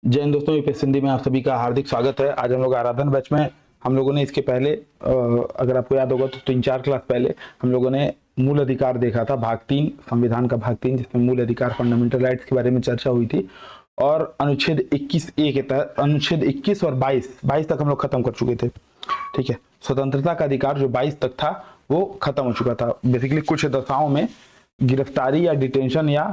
जय हिंद दोस्तों, यूपीएससी हिंदी में आप सभी का हार्दिक स्वागत है। आज हम लोग आराधन बैच में हम लोगों ने इसके पहले अगर आपको याद होगा तो 3-4 क्लास पहले हम लोगों ने मूल अधिकार देखा था, भाग 3 संविधान का भाग 3, जिसमें मूल अधिकार फंडामेंटल राइट्स के बारे में चर्चा हुई थी। और अनुच्छेद 21A के तहत अनुच्छेद 21 और 22 तक हम लोग खत्म कर चुके थे। ठीक है, स्वतंत्रता का अधिकार जो 22 तक था वो खत्म हो चुका था। बेसिकली कुछ दशाओं में गिरफ्तारी या डिटेंशन या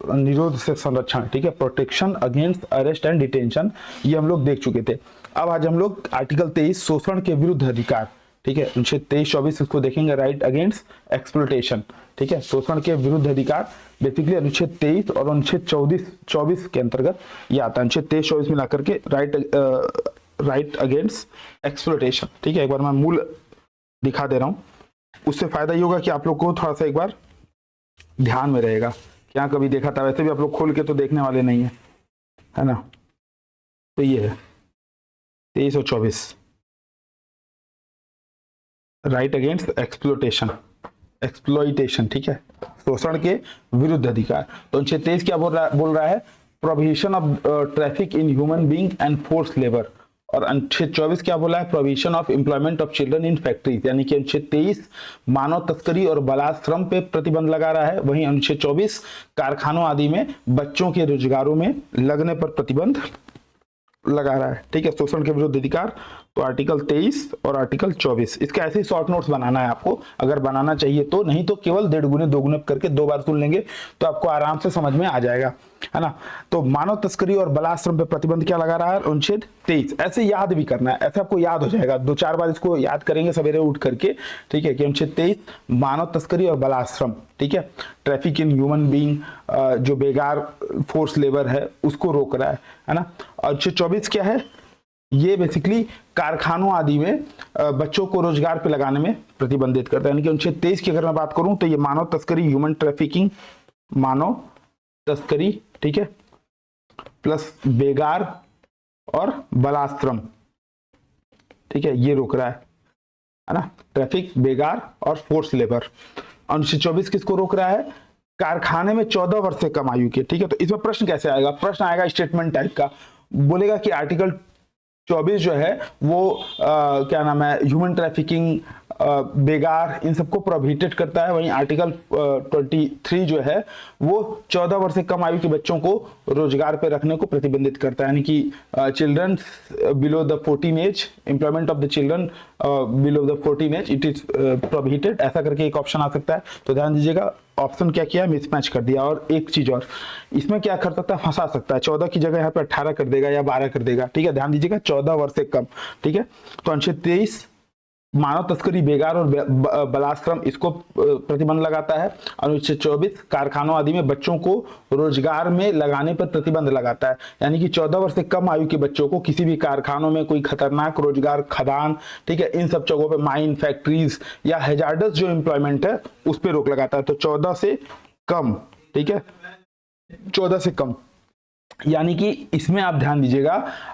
निरोध से संरक्षण, ठीक है, protection against arrest and detention, ये हम लोग देख चुके थे। अब आज हम लोग आर्टिकल 23 शोषण के विरुद्ध अधिकार, ठीक है, अनुच्छेद 23-24 इसको देखेंगे, राइट अगेंस्ट एक्सप्लोइटेशन। ठीक है, शोषण के विरुद्ध अधिकार बेसिकली अनुच्छेद 23 और अनुच्छेद 24 के अंतर्गत ये आता है। अनुच्छेद 23-24 मिला करके राइट अगेंस्ट एक्सप्लोइटेशन। ठीक है, एक बार मैं मूल दिखा दे रहा हूँ, उससे फायदा ये होगा कि आप लोग को थोड़ा सा एक बार ध्यान में रहेगा। क्या कभी देखा था, वैसे भी आप लोग खोल के तो देखने वाले नहीं है ना। तो ये है 23 और 24, राइट अगेंस्ट एक्सप्लोइटेशन। ठीक है, शोषण के विरुद्ध अधिकार। तो अनुच्छेद 23 क्या बोल रहा है, prohibition of traffic in human being and force labour. और अनुच्छेद 24 क्या बोला है, provision of employment of children in factories. यानी कि अनुच्छेद 23 मानव तस्करी और बलात्श्रम पे प्रतिबंध लगा रहा है, वहीं अनुच्छेद 24 कारखानों आदि में बच्चों के रोजगारों में लगने पर प्रतिबंध लगा रहा है। ठीक है, शोषण के विरुद्ध अधिकार, तो आर्टिकल 23 और आर्टिकल 24, इसके ऐसे ही शॉर्ट नोट्स बनाना है आपको, अगर बनाना चाहिए तो, नहीं तो केवल 1.5 गुने 2 गुने करके 2 बार सुन लेंगे तो आपको आराम से समझ में आ जाएगा, है ना। तो मानव तस्करी और बलात्श्रम पे प्रतिबंध क्या लगा रहा है, अनुच्छेद 23। ऐसे याद भी करना है, ऐसे आपको याद हो जाएगा, 2-4 बार इसको याद करेंगे सवेरे उठ करके। ठीक है, कि अनुच्छेद 23 मानव तस्करी और बलात्श्रम, ठीक है, ट्रैफिक इन ह्यूमन बीइंग, जो बेगार फोर्स लेबर है उसको रोक रहा है ना। अनुच्छेद 24 क्या है, ये बेसिकली कारखानों आदि में बच्चों को रोजगार पे लगाने में प्रतिबंधित करता है। यानी कि अनुच्छेद 23 की अगर मैं बात करूं तो ये मानव तस्करी, ह्यूमन ट्रैफिकिंग, मानव तस्करी, ठीक है, प्लस बेगार और बलात्श्रम, ठीक है, ये रोक रहा है ना, ट्रैफिक, बेगार और फोर्स लेबर। अनुच्छेद 24 किसको रोक रहा है, कारखाने में 14 वर्ष से कम आयु के। ठीक है, तो इसमें प्रश्न कैसे आएगा, प्रश्न आएगा स्टेटमेंट टाइप का, बोलेगा कि आर्टिकल 24 जो है वो क्या नाम है, ह्यूमन ट्रैफिकिंग, बेगार, इन सबको प्रोहिबिटेड करता है। वहीं आर्टिकल 23 जो है वो 14 वर्ष से कम आयु के बच्चों को रोजगार पे रखने को प्रतिबंधित करता है। यानी कि children below the 14 age, employment of the children below the 14 age, it is prohibited, ऐसा करके एक ऑप्शन आ सकता है। तो ध्यान दीजिएगा, ऑप्शन क्या किया, मिसमैच कर दिया। और एक चीज और, इसमें क्या कर सकता है, फंसा सकता है, 14 की जगह यहाँ पे 18 कर देगा या 12 कर देगा। ठीक है, ध्यान दीजिएगा, 14 वर्ष से कम। ठीक है, तो अनुच्छेद 23 मानव तस्करी, बेगार और बलात्श्रम, इसको प्रतिबंध लगाता है। अनुच्छेद 24 कारखानों आदि में बच्चों को रोजगार में लगाने पर प्रतिबंध लगाता है। यानी कि 14 वर्ष से कम आयु के बच्चों को किसी भी कारखानों में, कोई खतरनाक रोजगार, खदान, ठीक है, इन सब जगहों पे, माइन, फैक्ट्रीज या हैजार्डस जो एम्प्लॉयमेंट है उस पर रोक लगाता है। तो 14 से कम, ठीक है, 14 से कम। यानी कि इसमें आप ध्यान दीजिएगा,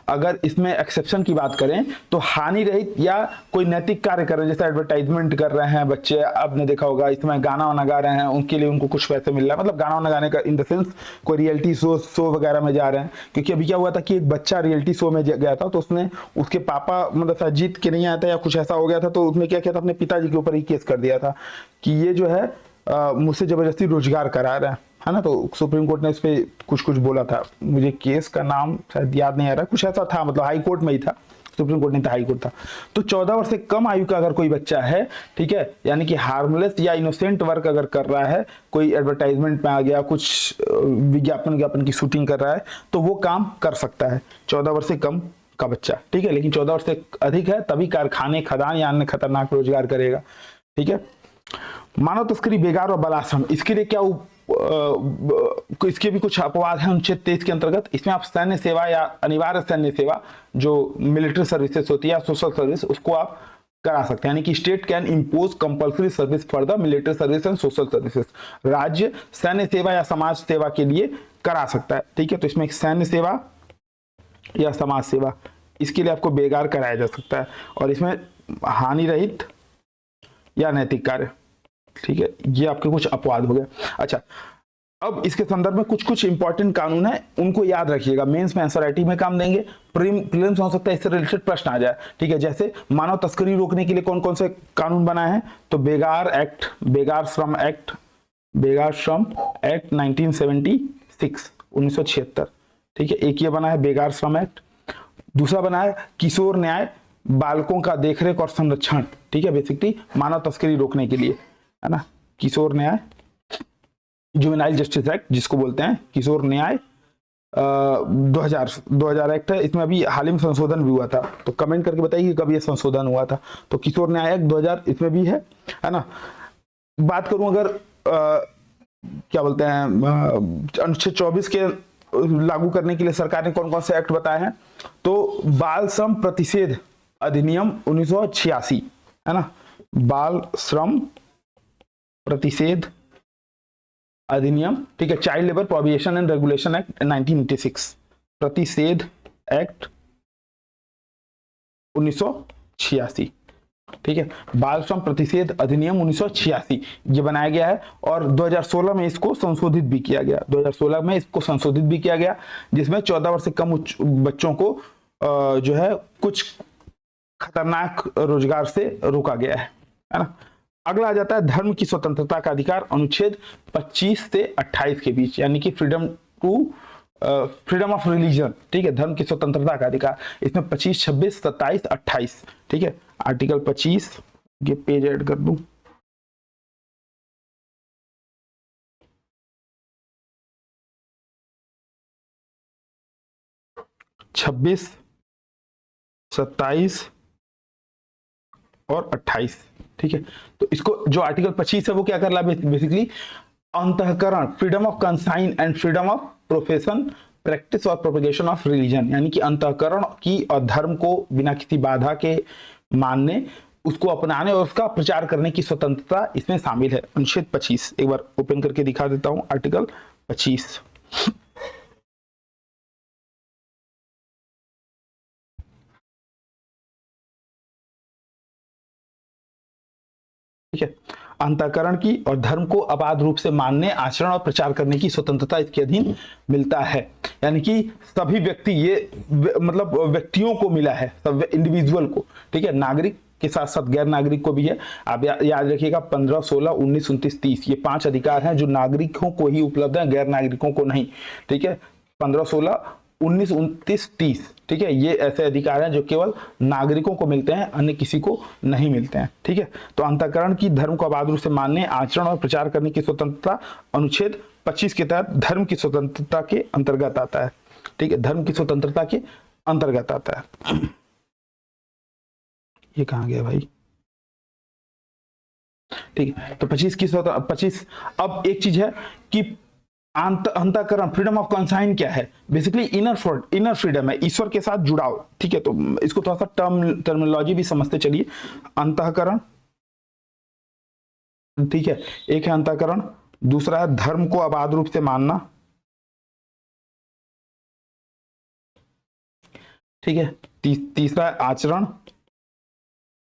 अगर इसमें एक्सेप्शन की बात करें तो हानि रहित या कोई नैतिक कार्य कर रहे हैं, जैसे एडवर्टाइजमेंट कर रहे हैं बच्चे, आपने देखा होगा, इसमें गाना वाना गा रहे हैं, उनके लिए उनको कुछ पैसे मिल रहा है, मतलब गाना वाना गाने का इन द सेंस कोई रियलिटी शो वगैरह में जा रहे हैं। क्योंकि अभी क्या हुआ था कि एक बच्चा रियलिटी शो में गया था, तो उसने, उसके पापा मतलब जीत के नहीं आया था या कुछ ऐसा हो गया था, तो उसने क्या किया था, अपने पिताजी के ऊपर ही केस कर दिया था कि ये जो है मुझसे जबरदस्ती रोजगार करा रहा है ना। तो सुप्रीम कोर्ट ने इस पे कुछ कुछ बोला था, मुझे केस का नाम शायद याद नहीं आ रहा, कुछ ऐसा था, मतलब हाई कोर्ट में ही था, सुप्रीम कोर्ट नहीं था, हाई कोर्ट था। तो 14 वर्ष से कम आयु का अगर कोई बच्चा है, ठीक है, यानी कि हार्मलेस या इनोसेंट वर्क अगर कर रहा है, कोई एडवर्टाइजमेंट में आ गया, कुछ विज्ञापन की शूटिंग कर रहा है, तो वो काम कर सकता है 14 वर्ष से कम का बच्चा। ठीक है, लेकिन 14 वर्ष से अधिक है तभी कारखाने, खदान या अन्य खतरनाक रोजगार करेगा। ठीक है, मानव तस्करी, बेगार और बलात्श्रम, इसके लिए क्या इसके भी कुछ अपवाद हैं अनुच्छेद 23 के अंतर्गत। इसमें आप सैन्य सेवा या अनिवार्य सैन्य सेवा, जो मिलिट्री सर्विसेज होती है, सोशल सर्विस, उसको आप करा सकते हैं। यानी कि state can impose compulsory service for the military service and social services, राज्य सैन्य सेवा या समाज सेवा के लिए करा सकता है। ठीक है, तो इसमें सैन्य सेवा या समाज सेवा, इसके लिए आपको बेगार कराया जा सकता है। और इसमें हानि रहित या नैतिक कार्य, ठीक है, ये आपके कुछ अपवाद हो गए। अच्छा, अब इसके संदर्भ में कुछ कुछ इंपॉर्टेंट कानून है, उनको याद रखिएगा, मेंस में एसआरआईटी में काम देंगे, प्रीलिम्स हो सकता है इससे रिलेटेड प्रश्न आ जाए, ठीक है। जैसे मानव तस्करी रोकने के लिए कौन कौन से कानून बनाए हैं, तो बेगार एक्ट, बेगार श्रम एक्ट 1976, ठीक है, एक ये बना है बेगार श्रम एक्ट। दूसरा बना है किशोर न्याय, बालकों का देखरेख और संरक्षण, ठीक है, बेसिकली मानव तस्करी रोकने के लिए, है ना, किशोर न्याय, जुवेनाइल जस्टिस एक्ट जिसको बोलते हैं, किशोर न्याय 2000 एक्ट है, इसमें अभी हाल ही में संशोधन भी हुआ था, तो कमेंट करके बताइए कब ये संशोधन हुआ था। तो किशोर न्याय एक्ट 2000 इसमें भी है ना। बात करूं अगर क्या बोलते हैं अनुच्छेद 24 के लागू करने के लिए सरकार ने कौन कौन से एक्ट बताए हैं, तो बाल श्रम प्रतिषेध अधिनियम 1986, है ना, बाल श्रम प्रतिषेध अधिनियम, ठीक है, child labour prohibition and regulation act 1986, प्रतिषेध एक्ट 1986, ठीक है, बाल श्रम प्रतिषेध अधिनियम 1986 ये बनाया गया है, और 2016 में इसको संशोधित भी किया गया, 2016 में इसको संशोधित भी किया गया, जिसमें 14 वर्ष से कम बच्चों को जो है कुछ खतरनाक रोजगार से रोका गया है ना। अगला आ जाता है धर्म की स्वतंत्रता का अधिकार, अनुच्छेद 25 से 28 के बीच, यानी कि फ्रीडम ऑफ रिलीजन, ठीक है, धर्म की स्वतंत्रता का अधिकार, इसमें 25, 26, 27, 28, ठीक है, आर्टिकल 25, ये पेज ऐड कर दूं, छब्बीस, 27 और 28, ठीक है। तो इसको जो आर्टिकल 25 है वो क्या कर रहा है, बेसिकली अंतःकरण, freedom of consign and freedom of profession, practice और प्रोपेगेशन ऑफ रिलीजन, यानी कि अंतःकरण की और धर्म को बिना किसी बाधा के मानने, उसको अपनाने और उसका प्रचार करने की स्वतंत्रता इसमें शामिल है। अनुच्छेद 25 एक बार ओपन करके दिखा देता हूं, आर्टिकल 25, ठीक है, अंतःकरण की और धर्म को अबाध रूप से मानने, आचरण और प्रचार करने की स्वतंत्रता इसके अधीन मिलता है, यानी कि सभी व्यक्ति, ये मतलब व्यक्तियों को मिला है, सब इंडिविजुअल को, ठीक है, नागरिक के साथ साथ गैर नागरिक को भी है। आप याद रखिएगा 15, 16, 19, 29, 30 ये 5 अधिकार हैं जो नागरिकों को ही उपलब्ध हैं, गैर नागरिकों को नहीं, ठीक है, 15, 16, 19, 29, 30, ठीक है, ये ऐसे अधिकार हैं जो केवल नागरिकों को मिलते हैं, अन्य किसी को नहीं मिलते हैं, ठीक है। तो अंतःकरण की, धर्म को अबाध रूप से मानने, आचरण और प्रचार करने की स्वतंत्रता अनुच्छेद 25 के तहत धर्म की स्वतंत्रता के अंतर्गत आता है, ठीक है, धर्म की स्वतंत्रता के अंतर्गत आता है। ये कहाँ गया भाई, ठीक है, तो 25 की 25। अब एक चीज है कि अंतःकरण, फ्रीडम ऑफ कंसाइन क्या है, बेसिकली इनर फ्रीडम है, ईश्वर के साथ जुड़ाव, ठीक है, तो इसको थोड़ा सा टर्मिनोलॉजी भी समझते चलिए। अंतःकरण, ठीक है, एक है अंतःकरण, दूसरा है धर्म को अबाध रूप से मानना, ठीक है, तीसरा है आचरण,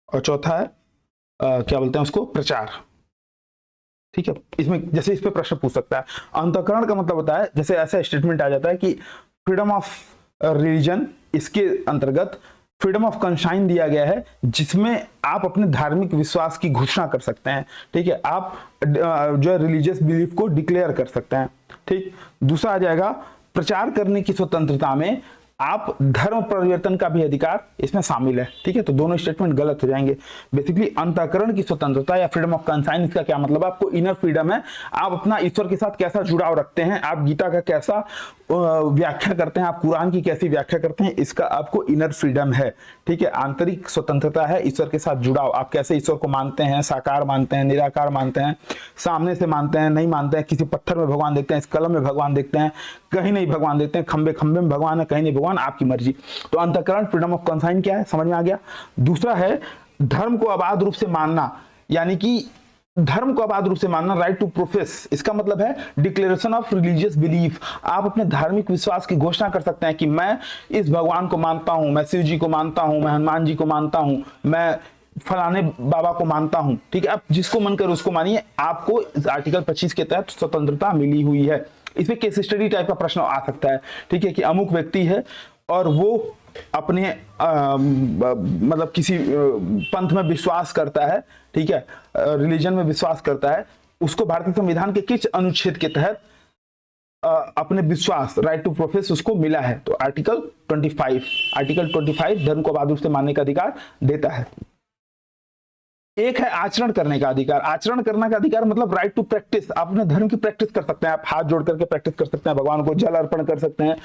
और चौथा है क्या बोलते हैं उसको, प्रचार, ठीक है। इसमें जैसे इस पे प्रश्न पूछ सकता है, अंतःकरण का मतलब होता है, जैसे ऐसा स्टेटमेंट आ जाता है कि फ्रीडम ऑफ रिलीजन, इसके अंतर्गत फ्रीडम ऑफ कंसाइन दिया गया है, जिसमें आप अपने धार्मिक विश्वास की घोषणा कर सकते हैं, ठीक है, आप जो है रिलीजियस बिलीफ को डिक्लेयर कर सकते हैं, ठीक। दूसरा आ जाएगा प्रचार करने की स्वतंत्रता में आप धर्म परिवर्तन का भी अधिकार इसमें शामिल है, ठीक है, तो दोनों स्टेटमेंट गलत हो जाएंगे। बेसिकली अंतःकरण की स्वतंत्रता या फ्रीडम ऑफ कंसाइन, इसका क्या मतलब है, आपको इनर फ्रीडम है, आप अपना ईश्वर के साथ कैसा जुड़ाव रखते हैं, आप गीता का कैसा व्याख्या करते हैं, आप कुरान की कैसी व्याख्या करते हैं, इसका आपको इनर फ्रीडम है, ठीक है। आंतरिक स्वतंत्रता है, ईश्वर के साथ जुड़ाव, आप कैसे ईश्वर को मानते हैं, साकार मानते हैं, निराकार मानते हैं, सामने से मानते हैं, नहीं मानते हैं, किसी पत्थर में भगवान देखते हैं, इस कलम में भगवान देखते हैं, कहीं नहीं भगवान देखते हैं, खंबे खंबे में भगवान है, कहीं नहीं भगवान, आपकी मर्जी। तो अंतःकरण, फ्रीडम ऑफ कंसाइन क्या है, समझ में आ गया। दूसरा है धर्म को अबाध रूप से मानना, यानी कि धर्म को अबाध रूप से मानना, राइट टू प्रोफेस, इसका मतलब है डिक्लेरेशन ऑफ रिलीजियस बिलीफ, आप अपने धार्मिक विश्वास की घोषणा कर सकते हैं कि मैं इस भगवान को मानता हूं, मैं शिव जी को मानता हूं, मैं हनुमान जी को मानता हूं, मैं फलाने बाबा को मानता हूं, ठीक है, आप जिसको मन कर उसको मानिए, आपको आर्टिकल 25 के तहत स्वतंत्रता मिली हुई है। इसमें केस स्टडी टाइप का प्रश्न आ सकता है, ठीक है, कि अमुक व्यक्ति है और वो अपने मतलब किसी पंथ में विश्वास करता है, ठीक है, रिलीजन में विश्वास करता है, उसको भारतीय संविधान के किस अनुच्छेद के तहत अपने विश्वास, राइट टू प्रोफेस, उसको मिला है। तो आर्टिकल 25 धर्म को अबाध रूप से मानने का अधिकार देता है। एक है आचरण करने का अधिकार। आचरण करने का अधिकार मतलब राइट टू प्रैक्टिस, आप अपने धर्म की प्रैक्टिस कर सकते हैं, आप हाथ जोड़ करके प्रैक्टिस कर सकते हैं, भगवान को जल अर्पण कर सकते हैं,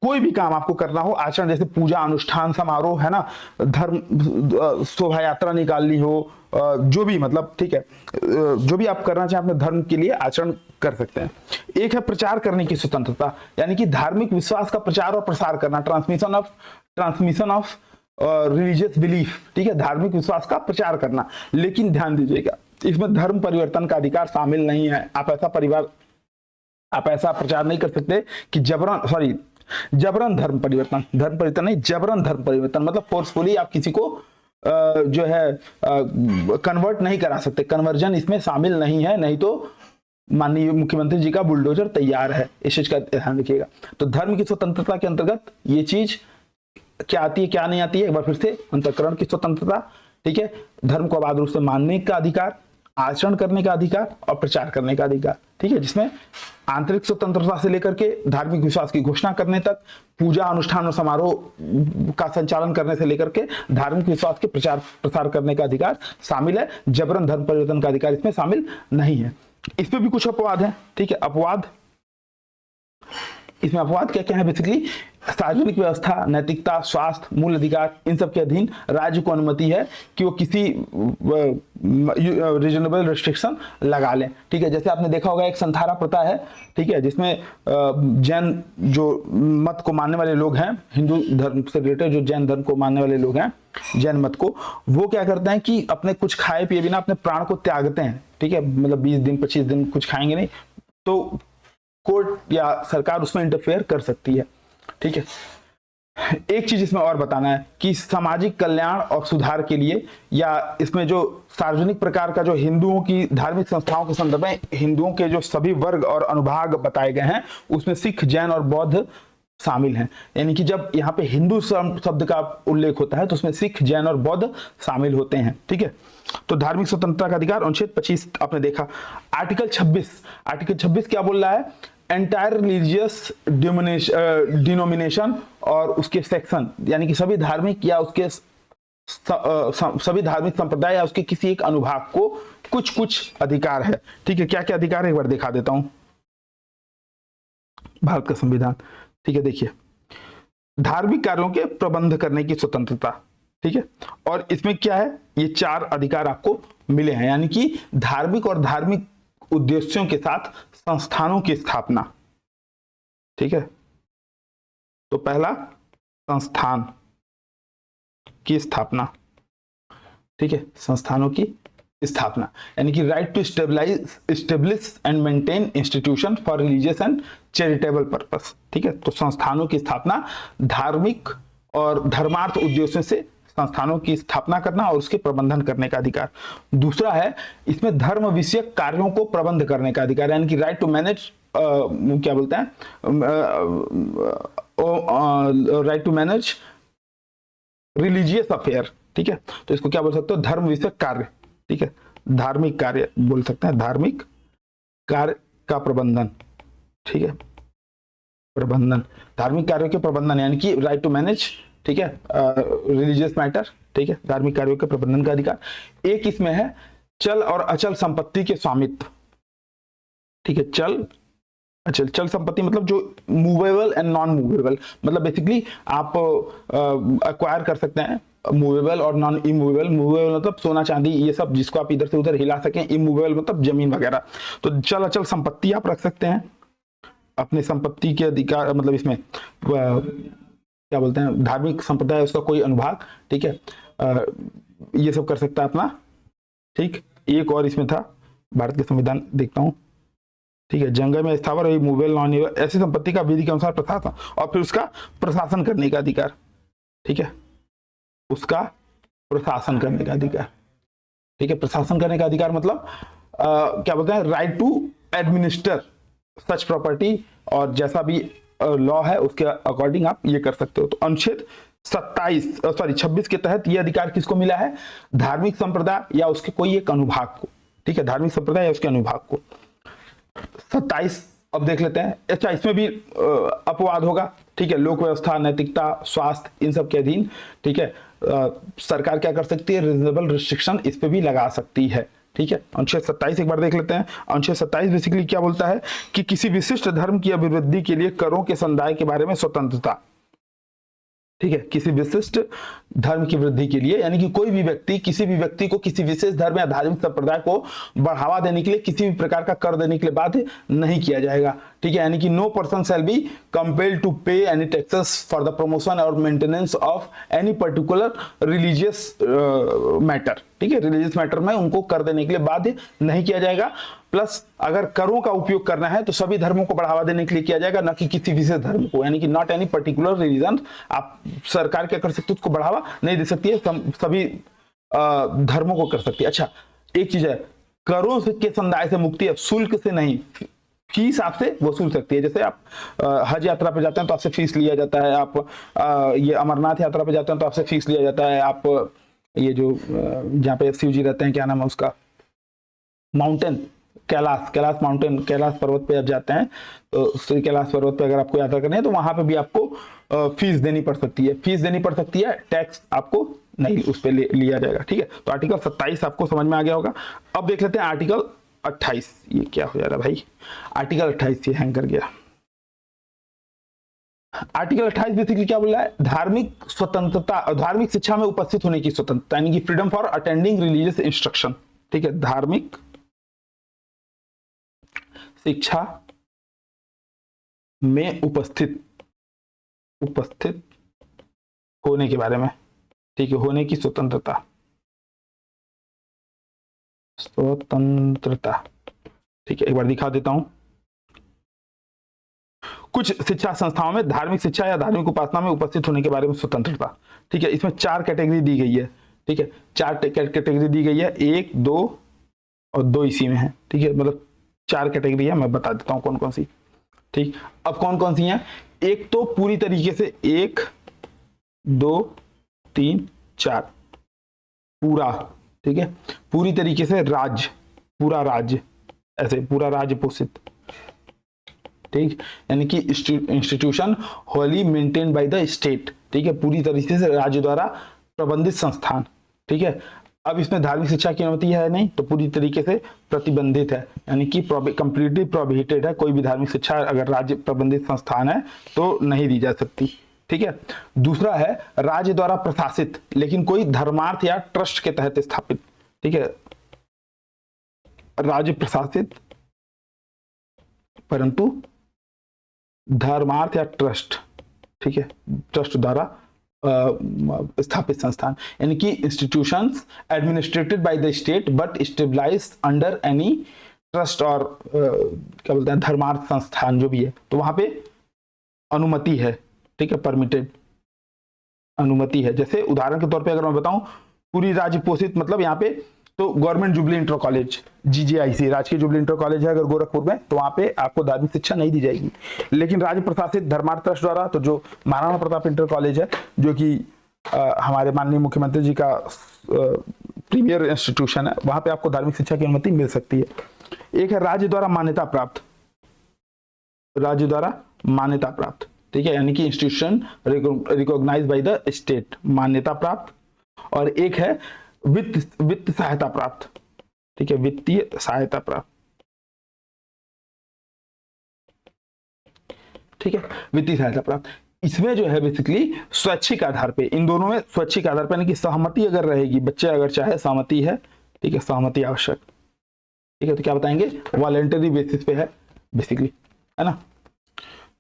कोई भी काम आपको करना हो, आचरण जैसे पूजा अनुष्ठान समारोह है ना, धर्म शोभा यात्रा निकालनी हो, जो भी मतलब, ठीक है, जो भी आप करना चाहें अपने धर्म के लिए आचरण कर सकते हैं। एक है प्रचार करने की स्वतंत्रता, यानी कि धार्मिक विश्वास का प्रचार और प्रसार करना, ट्रांसमिशन ऑफ रिलीजियस बिलीफ, ठीक है, धार्मिक विश्वास का प्रचार करना। लेकिन ध्यान दीजिएगा, इसमें धर्म परिवर्तन का अधिकार शामिल नहीं है। आप ऐसा प्रचार नहीं कर सकते कि जबरन धर्म परिवर्तन नहीं, जबरन धर्म परिवर्तन मतलब फोर्सफुली आप किसी को जो है कन्वर्ट नहीं करा सकते, कन्वर्जन इसमें शामिल नहीं है, नहीं तो माननीय मुख्यमंत्री जी का बुलडोजर तैयार है, इस चीज का ध्यान रखिएगा। तो धर्म की स्वतंत्रता के अंतर्गत ये चीज क्या आती है, क्या नहीं आती है, एक बार फिर से, अंतःकरण की स्वतंत्रता, ठीक है, धर्म को अबाध रूप से मानने का अधिकार, आचरण करने का अधिकार और प्रचार करने का अधिकार, ठीक है, जिसमें आंतरिक स्वतंत्रता से लेकर के धार्मिक विश्वास की घोषणा करने तक, पूजा अनुष्ठान और समारोह का संचालन करने से लेकर के धार्मिक विश्वास के प्रचार प्रसार करने का अधिकार शामिल है। जबरन धर्म परिवर्तन का अधिकार इसमें शामिल नहीं है। इसमें भी कुछ अपवाद है, ठीक है, इसमें अपवाद क्या क्या है, बेसिकली सार्वजनिक व्यवस्था, नैतिकता, स्वास्थ्य, मूल अधिकार, इन सब के अधीन राज्य को अनुमति है कि वो किसी रीजनेबल रिस्ट्रिक्शन लगा लें, ठीक है। जैसे आपने देखा होगा एक संथारा प्रथा है, ठीक है, जिसमें जैन जो मत को मानने वाले लोग हैं, हिंदू धर्म से रिलेटेड जो जैन धर्म को मानने वाले लोग हैं, जैन मत को, वो क्या करते हैं कि अपने कुछ खाए पिए बिना अपने प्राण को त्यागते हैं, ठीक है, मतलब 20 दिन 25 दिन कुछ खाएंगे नहीं, तो कोर्ट या सरकार उसमें इंटरफेयर कर सकती है, ठीक है। एक चीज इसमें और बताना है कि सामाजिक कल्याण और सुधार के लिए, या इसमें जो सार्वजनिक प्रकार का जो हिंदुओं की धार्मिक संस्थाओं के संदर्भ में हिंदुओं के जो सभी वर्ग और अनुभाग बताए गए हैं, उसमें सिख, जैन और बौद्ध शामिल हैं। यानी कि जब यहाँ पे हिंदू शब्द का उल्लेख होता है तो उसमें सिख, जैन और बौद्ध शामिल होते हैं, ठीक है। तो धार्मिक स्वतंत्रता का अधिकार अनुच्छेद 25 आपने देखा। आर्टिकल 26 क्या बोल रहा है, एंटायर रिलीजियस डिनोमिनेशन और उसके सेक्शन, यानी कि सभी धार्मिक या उसके सभी धार्मिक संप्रदाय या उसके किसी एक अनुभाग को कुछ कुछ अधिकार है, ठीक है। क्या क्या अधिकार है एक बार दिखा देता हूं, भारत का संविधान, ठीक है। देखिए, धार्मिक कार्यों के प्रबंध करने की स्वतंत्रता, ठीक है, और इसमें क्या है, ये 4 अधिकार आपको मिले हैं, यानी कि धार्मिक और धार्मिक उद्देश्यों के साथ संस्थानों की स्थापना, ठीक है। तो पहला, संस्थान की स्थापना, ठीक है, संस्थानों की स्थापना, यानी कि right to establish and maintain institution for religious and charitable purpose, ठीक है। तो संस्थानों की स्थापना, धार्मिक और धर्मार्थ उद्देश्यों से संस्थानों की स्थापना करना और उसके प्रबंधन करने का अधिकार। दूसरा है इसमें धर्म विषयक कार्यों को प्रबंध करने का अधिकार, यानी कि राइट टू मैनेज, क्या बोलते हैं, right to manage religious affair, ठीक है। तो इसको क्या बोल सकते हो, धर्म विषयक कार्य, ठीक है, धार्मिक कार्य बोल सकते हैं, धार्मिक कार्य का प्रबंधन, ठीक है, प्रबंधन, धार्मिक कार्यों के प्रबंधन, यानी कि राइट टू मैनेज, ठीक है, रिलीजियस मैटर, ठीक है, धार्मिक कार्यों के प्रबंधन का अधिकार। एक इसमें है चल और अचल संपत्ति के स्वामित्व, ठीक है, चल संपत्ति मतलब जो मूवेबल एंड नॉन मूवेबल, मतलब बेसिकली आप एक्वायर कर सकते हैं मूवेबल और नॉन इमूवेबल। मूवेबल मतलब सोना चांदी ये सब जिसको आप इधर से उधर हिला सकें, इमूवेबल मतलब जमीन वगैरह। तो चल अचल संपत्ति आप रख सकते हैं, अपने संपत्ति के अधिकार, मतलब इसमें क्या बोलते हैं, धार्मिक संप्रदाय उसका कोई अनुभाग, ठीक है, ये सब कर सकता है अपना, ठीक। एक और इसमें था, भारत के संविधान देखता हूँ, ठीक है, जंगल में स्थावर और मूवेबल नॉन इमूवेबल ऐसी संपत्ति का विधि के अनुसार प्रशासन और फिर उसका प्रशासन करने का अधिकार, ठीक है, उसका प्रशासन करने का अधिकार। ठीक है, प्रशासन करने का अधिकार मतलब क्या बोलते हैं, right to administer such property, और जैसा भी लॉ है उसके अकॉर्डिंग आप ये कर सकते हो। तो अनुच्छेद 26 के तहत ये अधिकार किसको मिला है, धार्मिक संप्रदाय या उसके कोई एक अनुभाग को। ठीक है, धार्मिक संप्रदाय या उसके अनुभाग को। 27 अब देख लेते हैं। अच्छा, इसमें भी अपवाद होगा। ठीक है, लोक व्यवस्था, नैतिकता, स्वास्थ्य, इन सब के अधीन। ठीक है, सरकार क्या कर सकती है, रीजनेबल रिस्ट्रिक्शन इस पे भी लगा सकती है। ठीक है, अनुच्छेद 27 एक बार देख लेते हैं। अनुच्छेद 27 बेसिकली क्या बोलता है कि किसी विशिष्ट धर्म की अभिवृद्धि के लिए करों के समुदाय के बारे में स्वतंत्रता। ठीक है, किसी विशिष्ट धर्म की वृद्धि के लिए, यानी कि कोई भी व्यक्ति किसी भी व्यक्ति को किसी विशेष धर्म या धार्मिक संप्रदाय को बढ़ावा देने के लिए किसी भी प्रकार का कर देने के लिए बाध्य नहीं किया जाएगा। ठीक है, यानी कि no person shall be compelled to pay any taxes for the promotion और maintenance of any particular religious matter. ठीक है, रिलीजियस मैटर में उनको कर देने के लिए बाध्य नहीं किया जाएगा। प्लस अगर करों का उपयोग करना है तो सभी धर्मों को बढ़ावा देने के लिए किया जाएगा, न कि किसी विशेष धर्म को, यानी कि नॉट एनी पर्टिकुलर रिलीजन। आप सरकार क्या कर सकती है, उसको बढ़ावा नहीं दे सकती है, सभी धर्मों को कर सकती है। अच्छा, एक चीज है, करों के समुदाय से मुक्ति है, शुल्क से नहीं, फीस आपसे वसूल सकती है। जैसे आप हज यात्रा पे जाते हैं तो आपसे फीस लिया जाता है, आप ये अमरनाथ यात्रा पे जाते हैं तो आपसे फीस लिया जाता है, आप ये जो जहाँ पे शिव जी रहते हैं, क्या नाम है उसका, माउंटेन कैलाश माउंटेन, कैलाश पर्वत पे आप जाते हैं तो श्री कैलाश पर्वत पे अगर आपको यात्रा करनी है तो वहां पे भी आपको फीस देनी पड़ सकती है, टैक्स आपको नहीं उस पर लिया जाएगा। ठीक है, तो आर्टिकल 27 आपको समझ में आ गया होगा। अब देख लेते हैं आर्टिकल 28। ये क्या हो जा रहा है भाई, आर्टिकल 28 ये हैंग कर गया। आर्टिकल 28 बेसिकली क्या बोल रहा है, धार्मिक स्वतंत्रता, धार्मिक शिक्षा में उपस्थित होने की स्वतंत्रता, यानी कि freedom for attending religious instruction. ठीक है, धार्मिक शिक्षा में उपस्थित होने के बारे में। ठीक है, होने की स्वतंत्रता। ठीक है, एक बार दिखा देता हूं। कुछ शिक्षा संस्थाओं में धार्मिक शिक्षा या धार्मिक उपासना में उपस्थित होने के बारे में स्वतंत्रता। ठीक है, इसमें 4 कैटेगरी दी गई है। ठीक है, 4 कैटेगरी दी गई है, 1, 2 और 2 इसी में है। ठीक है, मतलब 4 कैटेगरी है, मैं बता देता हूं कौन कौन सी। ठीक, अब कौन कौन सी हैं, एक तो पूरी तरीके से 1, 2, 3, 4 पूरा। ठीक है, पूरी तरीके से पूरा राज्य, ऐसे पूरा राज्य पोषित। ठीक, यानी कि institution Holi maintain by the state. ठीक है, पूरी तरीके से राज्य द्वारा प्रबंधित संस्थान। ठीक है, अब इसमें धार्मिक शिक्षा की अनुमति है नहीं, तो पूरी तरीके से प्रतिबंधित है, यानी कि कंप्लीटली प्रोहिबिटेड है। कोई भी धार्मिक शिक्षा अगर राज्य प्रबंधित संस्थान है तो नहीं दी जा सकती। ठीक है, दूसरा है राज्य द्वारा प्रशासित लेकिन कोई धर्मार्थ या ट्रस्ट के तहत स्थापित। ठीक है, राज्य प्रशासित परंतु धर्मार्थ या ट्रस्ट, ठीक है, ट्रस्ट द्वारा स्थापित संस्थान, यानी कि institutions administrated by the state but stabilised under any trust और क्या बोलते हैं धर्मार्थ संस्थान जो भी है, तो वहां पे अनुमति है। ठीक है, परमिटेड अनुमति है। जैसे उदाहरण के तौर पे अगर मैं बताऊं, पूरी राज्य पोषित मतलब यहाँ पे तो government jubilee inter college GJIC, राजकीय जुबली इंटर कॉलेज है अगर गोरखपुर में, तो वहां पे आपको धार्मिक शिक्षा नहीं दी जाएगी। लेकिन राज्य प्रशासित धर्मार्थ ट्रस्ट द्वारा, तो जो महाराणा प्रताप इंटर कॉलेज है जो कि हमारे माननीय मुख्यमंत्री जी का प्रीमियर इंस्टीट्यूशन है, वहां पे आपको धार्मिक शिक्षा की अनुमति मिल सकती है। एक है राज्य द्वारा मान्यता प्राप्त, राज्य द्वारा मान्यता प्राप्त। ठीक है, यानी कि institution recognised by the state, मान्यता प्राप्त। और एक है वित्त सहायता प्राप्त। ठीक है, वित्तीय सहायता प्राप्त। ठीक है, वित्तीय सहायता प्राप्त। इसमें जो है बेसिकली स्वैच्छिक आधार पे, इन दोनों में स्वैच्छिक आधार पे, यानी कि सहमति अगर रहेगी, बच्चे अगर चाहे सहमति है। ठीक है, सहमति आवश्यक। ठीक है, तो क्या बताएंगे, वॉलेंटरी बेसिस पे है बेसिकली, है ना।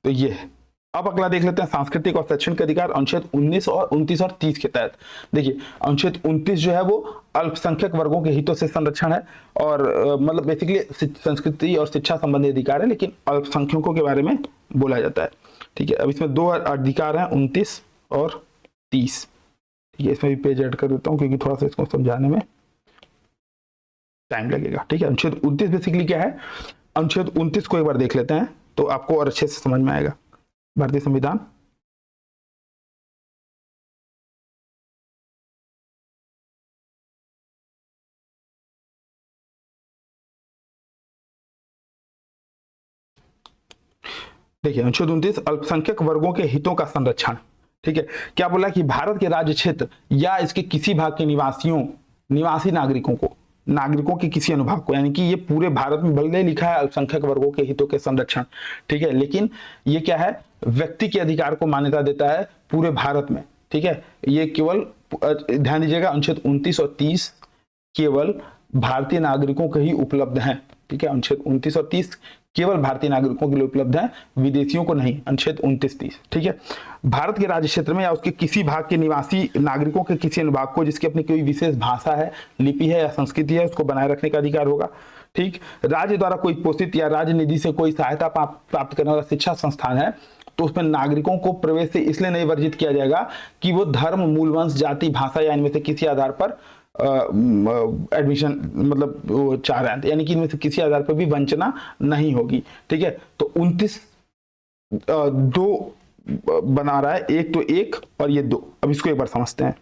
तो ये है। अब अगला देख लेते हैं सांस्कृतिक और शैक्षणिक अधिकार, अनुच्छेद 19 और 29 और 30 के तहत। देखिए, अनुच्छेद 29 जो है वो अल्पसंख्यक वर्गों के हितों से संरक्षण है, और मतलब बेसिकली संस्कृति और शिक्षा संबंधी अधिकार है, लेकिन अल्पसंख्यकों के बारे में बोला जाता है। ठीक है, अब इसमें 2 अधिकार हैं, 29 और 30। ये इसमें भी पेज ऐड कर देता हूँ क्योंकि थोड़ा सा इसको समझाने में टाइम लगेगा। ठीक है, अनुच्छेद 29 बेसिकली क्या है, अनुच्छेद 29 को एक बार देख लेते हैं तो आपको और अच्छे से समझ में आएगा। भारतीय संविधान देखिए, अनुच्छेद 29 अल्पसंख्यक वर्गों के हितों का संरक्षण। ठीक है, क्या बोला कि भारत के राज्य क्षेत्र या इसके किसी भाग के निवासी नागरिकों के किसी अनुभाग को, यानी कि ये पूरे भारत में भले लिखा है अल्पसंख्यक वर्गों के हितों के संरक्षण, ठीक है, लेकिन ये क्या है, व्यक्ति के अधिकार को मान्यता देता है पूरे भारत में। ठीक है, ये केवल ध्यान दीजिएगा, अनुच्छेद 29 और 30 केवल भारतीय नागरिकों के ही उपलब्ध हैं। ठीक है, अनुच्छेद 29 और 30 केवल भारतीय नागरिकों के लिए उपलब्ध है, विदेशियों को नहीं। अनुच्छेद 29-30। ठीक है, भारत के राज्य क्षेत्र में या उसके किसी भाग के निवासी नागरिकों के किसी अनुभाग को जिसकी अपनी कोई विशेष भाषा है, लिपि है या संस्कृति है, उसको बनाए रखने का अधिकार होगा। ठीक, राज्य द्वारा कोई पोषित या राज्य निधि से कोई सहायता प्राप्त करने वाला शिक्षा संस्थान है तो उसमें नागरिकों को प्रवेश से इसलिए नहीं वर्जित किया जाएगा कि वो धर्म, मूल वंश, जाति, भाषा या इनमें से किसी आधार पर एडमिशन मतलब वो चाह रहे हैं, यानी कि इनमें से किसी आधार पर भी वंचना नहीं होगी। ठीक है, तो 29 दो बना रहा है, एक तो एक और ये दो। अब इसको एक बार समझते हैं।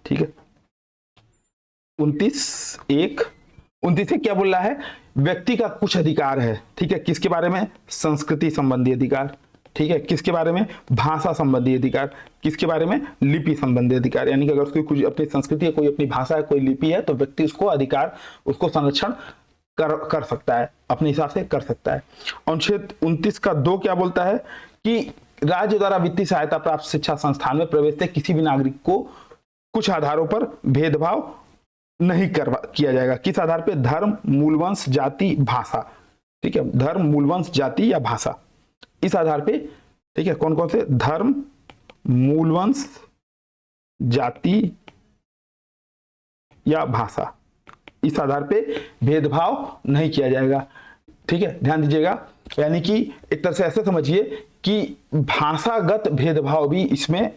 ठीक है, 29 से क्या बोल रहा है, व्यक्ति का कुछ अधिकार है। ठीक है, किसके बारे में, संस्कृति संबंधी अधिकार। ठीक है, किसके बारे में, भाषा संबंधी अधिकार। किसके बारे में, लिपि संबंधी अधिकार, यानी कि अगर उसकी कुछ अपनी संस्कृति है, कोई अपनी भाषा है, कोई लिपि है, तो व्यक्ति उसको अधिकार, उसको संरक्षण कर सकता है, अपने हिसाब से कर सकता है। अनुच्छेद 29 का 2 क्या बोलता है कि राज्य द्वारा वित्तीय सहायता प्राप्त शिक्षा संस्थान में प्रवेश से किसी भी नागरिक को कुछ आधारों पर भेदभाव नहीं किया जाएगा। किस आधार पर, धर्म, मूलवंश, जाति, भाषा। ठीक है, धर्म, मूलवंश, जाति या भाषा, इस आधार पे। ठीक है, कौन कौन से, धर्म, मूलवंश, जाति या भाषा, इस आधार पे भेदभाव नहीं किया जाएगा। ठीक है, ध्यान दीजिएगा, यानी कि एक तरह से ऐसे समझिए कि भाषागत भेदभाव भी इसमें,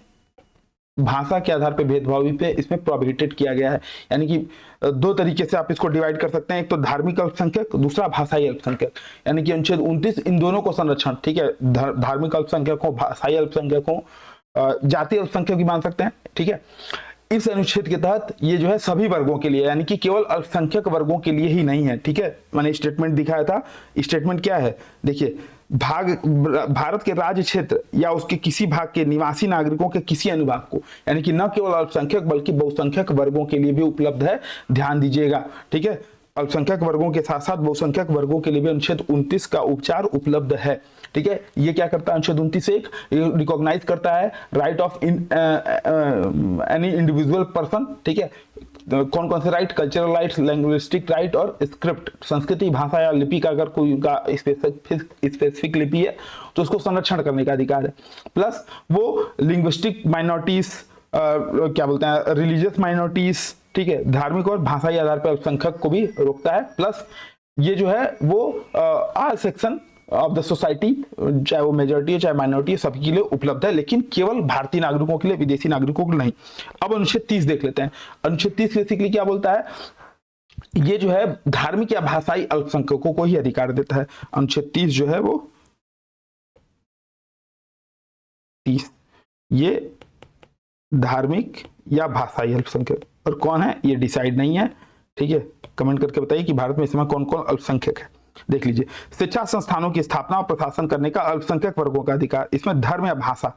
भाषा के आधार पर भेदभाव भी पे इसमें प्रोहिबिटेड किया गया है। यानी कि दो तरीके से आप इसको डिवाइड कर सकते हैं, एक तो धार्मिक अल्पसंख्यक, दूसरा भाषाई अल्पसंख्यक। यानी कि अनुच्छेद 29 इन दोनों को संरक्षण। ठीक है, धार्मिक अल्पसंख्यक हो, भाषाई अल्पसंख्यक हो, जातीय अल्पसंख्यक भी मान सकते हैं। ठीक है, इस अनुच्छेद के तहत ये जो है सभी वर्गों के लिए, यानी कि केवल अल्पसंख्यक वर्गों के लिए ही नहीं है। ठीक है, मैंने स्टेटमेंट दिखाया था, स्टेटमेंट क्या है, देखिए, भारत के राज्य क्षेत्र या उसके किसी भाग के निवासी नागरिकों के किसी अनुभाग को, यानी कि न केवल अल्पसंख्यक बल्कि बहुसंख्यक वर्गों के लिए भी उपलब्ध है। ध्यान दीजिएगा। ठीक है, अल्पसंख्यक वर्गों के साथ साथ बहुसंख्यक वर्गों के लिए भी अनुच्छेद 29 का उपचार उपलब्ध है। ठीक है, ये क्या करता है, अनुच्छेद 29 एक रिकॉग्नाइज करता है right of any individual person. ठीक है, कौन कौन से right, cultural rights, linguistic right और स्क्रिप्ट, संस्कृति, भाषा या लिपि का अगर कोई उनका स्पेसिफिक लिपि है तो उसको संरक्षण करने का अधिकार है। प्लस वो लिंग्विस्टिक माइनॉरिटीज, क्या बोलते हैं, रिलीजियस माइनॉरिटीज, ठीक है, धार्मिक और भाषाई आधार पर अल्पसंख्यक को भी रोकता है। प्लस ये जो है वो all section of the society, चाहे वो मेजोरिटी है चाहे माइनॉरिटी है, सबके लिए उपलब्ध है, लेकिन केवल भारतीय नागरिकों के लिए, विदेशी नागरिकों के लिए नहीं। अब अनुच्छेद 30 देख लेते हैं। अनुच्छेद 30 बेसिकली क्या बोलता है, ये जो है धार्मिक या भाषाई अल्पसंख्यकों को ही अधिकार देता है। अनुच्छेद 30 जो है वो 30 ये धार्मिक या भाषाई अल्पसंख्यक, और कौन है ये डिसाइड नहीं है। ठीक है, कमेंट करके बताइए कि भारत में इस समय कौन कौन अल्पसंख्यक है। देख लीजिए, शिक्षा संस्थानों की स्थापना और प्रशासन करने का अल्पसंख्यक वर्गों का अधिकार, इसमें धर्म या भाषा।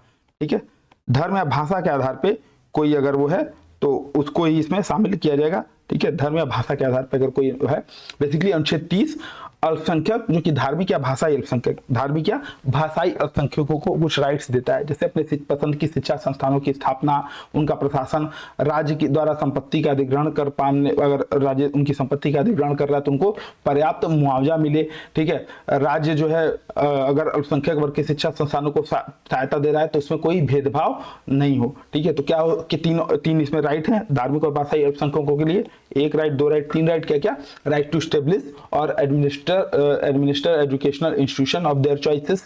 ठीक है, धर्म या भाषा के आधार पे कोई अगर वो है तो उसको ही इसमें शामिल किया जाएगा। ठीक है, धर्म या भाषा के आधार पर अगर कोई है, बेसिकली अनुच्छेद 30 अल्पसंख्यक जो कि धार्मिक या भाषाई अल्पसंख्यक, धार्मिक या भाषाई अल्पसंख्यकों को कुछ राइट्स देता है, जैसे अपने पसंद की शिक्षा संस्थानों की स्थापना, उनका प्रशासन, राज्य के द्वारा संपत्ति का अधिग्रहण कर पाने, अगर राज्य उनकी संपत्ति का अधिग्रहण कर रहा है तो उनको पर्याप्त मुआवजा मिले। ठीक है, राज्य जो है अगर अल्पसंख्यक वर्ग के शिक्षा संस्थानों को सहायता दे रहा है तो उसमें कोई भेदभाव नहीं हो। ठीक है, तो क्या हो कि तीन इसमें राइट है धार्मिक और भाषाई अल्पसंख्यकों के लिए, एक राइट, दो राइट, तीन राइट, क्या क्या, राइट टू स्टेब्लिश और administer educational institution of their choices,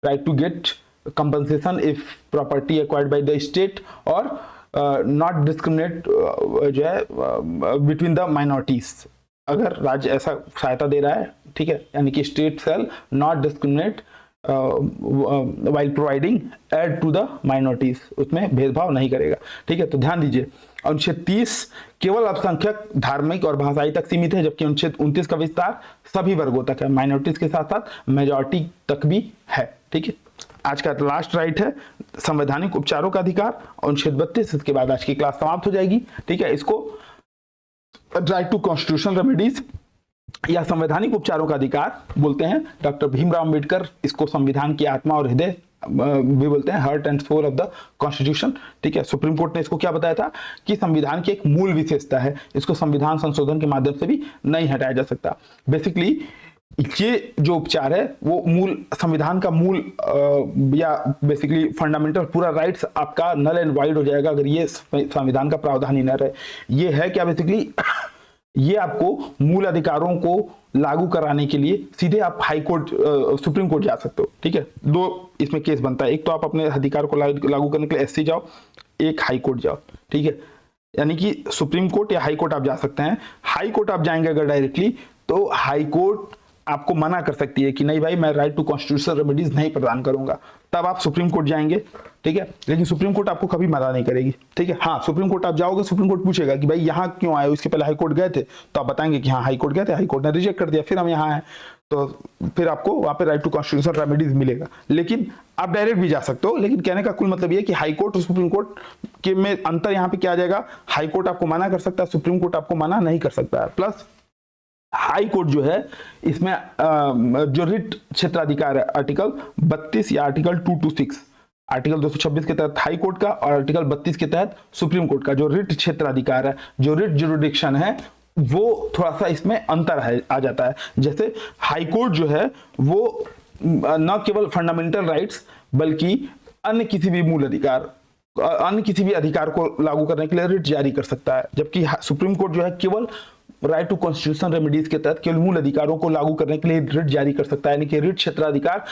right to get compensation if property acquired by the state, और नॉट डिस्क्रिमिनेट जो है बिटवीन द माइनॉरिटीज। अगर राज्य ऐसा सहायता दे रहा है, ठीक है, यानी कि state shall not discriminate while providing aid to the minorities, उसमें भेदभाव नहीं करेगा। ठीक है, तो ध्यान दीजिए अनुच्छेद 30 केवल अल्पसंख्यक, धार्मिक और भाषाई तक सीमित है, जबकि अनुच्छेद 29 का विस्तार सभी वर्गों तक है, माइनॉरिटीज के साथ साथ मेजॉरिटी तक भी है। ठीक है, आज का लास्ट राइट है संवैधानिक उपचारों का अधिकार, अनुच्छेद 32। इसके बाद आज की क्लास समाप्त हो जाएगी। ठीक है, इसको राइट टू कॉन्स्टिट्यूशनल रेमेडीज या संवैधानिक उपचारों का अधिकार बोलते हैं। डॉक्टर भीमराव अंबेडकर इसको संविधान की आत्मा और हृदय भी बोलते हैं, heart and soul of the constitution. ठीक है, सुप्रीम कोर्ट ने इसको क्या बताया था कि संविधान की एक मूल विशेषता है, इसको संविधान संशोधन के माध्यम से भी नहीं हटाया जा सकता। बेसिकली ये जो उपचार है वो मूल संविधान का मूल या बेसिकली फंडामेंटल पूरा राइट्स आपका नल एंड वाइड हो जाएगा अगर ये संविधान का प्रावधान ही न रहे। ये है क्या, बेसिकली ये आपको मूल अधिकारों को लागू कराने के लिए सीधे आप हाई कोर्ट सुप्रीम कोर्ट जा सकते हो। ठीक है, दो इसमें केस बनता है, एक तो आप अपने अधिकार को लागू करने के लिए एससी जाओ, एक हाई कोर्ट जाओ। ठीक है, यानी कि सुप्रीम कोर्ट या हाई कोर्ट आप जा सकते हैं। हाई कोर्ट आप जाएंगे अगर डायरेक्टली, तो हाई कोर्ट आपको मना कर सकती है कि नहीं भाई मैं राइट टू कॉन्स्टिट्यूशनल रेमेडीज नहीं प्रदान करूंगा, तब आप सुप्रीम कोर्ट जाएंगे। ठीक है, लेकिन सुप्रीम कोर्ट आपको कभी मना नहीं करेगी। ठीक है, हाँ सुप्रीम कोर्ट आप जाओगे, सुप्रीम कोर्ट पूछेगा कि भाई यहाँ क्यों आए हो, इसके पहले हाई कोर्ट गए थे, तो आप बताएंगे कि हाँ हाई कोर्ट गए थे, हाई कोर्ट ने रिजेक्ट कर दिया, फिर हम यहाँ आए, तो फिर आपको वहां पे राइट टू कॉन्स्टिट्यूशनल रेमेडीज मिलेगा। लेकिन आप डायरेक्ट भी जा सकते हो, लेकिन कहने का कुल मतलब ये है कि हाई कोर्ट और सुप्रीम कोर्ट के में अंतर यहाँ पे क्या आ जाएगा, हाई कोर्ट आपको मना कर सकता है, सुप्रीम कोर्ट आपको मना नहीं कर सकता है। प्लस हाई कोर्ट जो है इसमें जो रिट क्षेत्राधिकार है आर्टिकल 32 या आर्टिकल 226, आर्टिकल 226 के तहत हाई कोर्ट का और आर्टिकल 32 के तहत सुप्रीम कोर्ट का जो रिट क्षेत्राधिकार है, जो रिट जुरिडिक्शन है, वो थोड़ा सा इसमें अंतर है आ जाता है। जैसे हाई कोर्ट जो है वो न केवल फंडामेंटल राइट्स बल्कि अन्य किसी भी मूल अधिकार, अन्य किसी भी अधिकार को लागू करने के लिए रिट जारी कर सकता है, जबकि सुप्रीम कोर्ट जो है केवल राइट टू कॉन्स्टिट्यूशनल रेमेडीज के तहत केवल मूल अधिकारों को लागू करने के लिए रिट जारी कर सकता है। यानी कि रिट क्षेत्राधिकार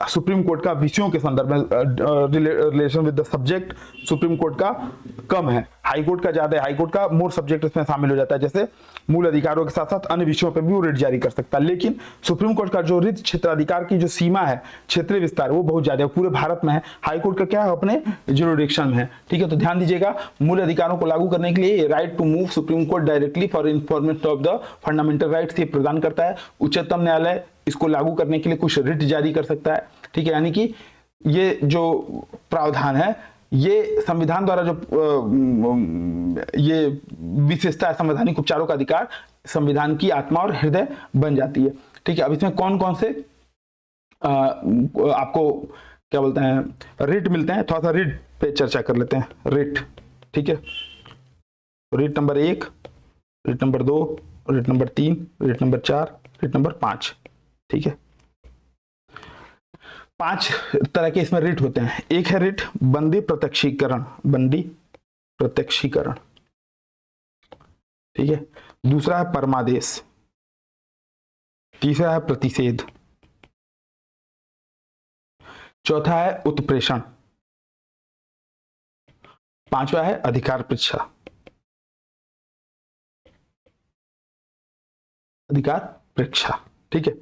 सुप्रीम कोर्ट का विषयों के संदर्भ में relation with the subject supreme court का कम है, हाई कोर्ट का ज्यादा है, हाई कोर्ट का मोर सब्जेक्ट इसमें शामिल हो जाता है, जैसे मूल अधिकारों के साथ साथ अन्य विषयों पर भी वो रिट जारी कर सकता है। लेकिन सुप्रीम कोर्ट का जो रिट क्षेत्राधिकार की जो सीमा है, क्षेत्रीय विस्तार, वो बहुत ज्यादा है, पूरे भारत में है। हाई कोर्ट का क्या है, अपने जुरिडिक्शन में है। ठीक है, तो ध्यान दीजिएगा, मूल अधिकारों को लागू करने के लिए right to move supreme court directly for information of the fundamental rights ये प्रदान करता है। उच्चतम न्यायालय इसको लागू करने के लिए कुछ रिट जारी कर सकता है। ठीक है, यानी कि ये जो प्रावधान है, ये संविधान द्वारा जो ये विशेषता है संवैधानिक उपचारों का अधिकार, संविधान की आत्मा और हृदय बन जाती है। ठीक है, अब इसमें कौन कौन से आपको क्या बोलते हैं रिट मिलते हैं, थोड़ा सा रिट पे चर्चा कर लेते हैं। रिट, ठीक है, writ number 1, writ number 2, writ number 3, writ number 4, writ number 5। ठीक है, 5 तरह के इसमें रिट होते हैं। एक है रिट बंदी प्रत्यक्षीकरण, बंदी प्रत्यक्षीकरण। ठीक है, दूसरा है परमादेश, तीसरा है प्रतिषेध, चौथा है उत्प्रेषण, पांचवा है अधिकार परीक्षा, अधिकार परीक्षा। ठीक है,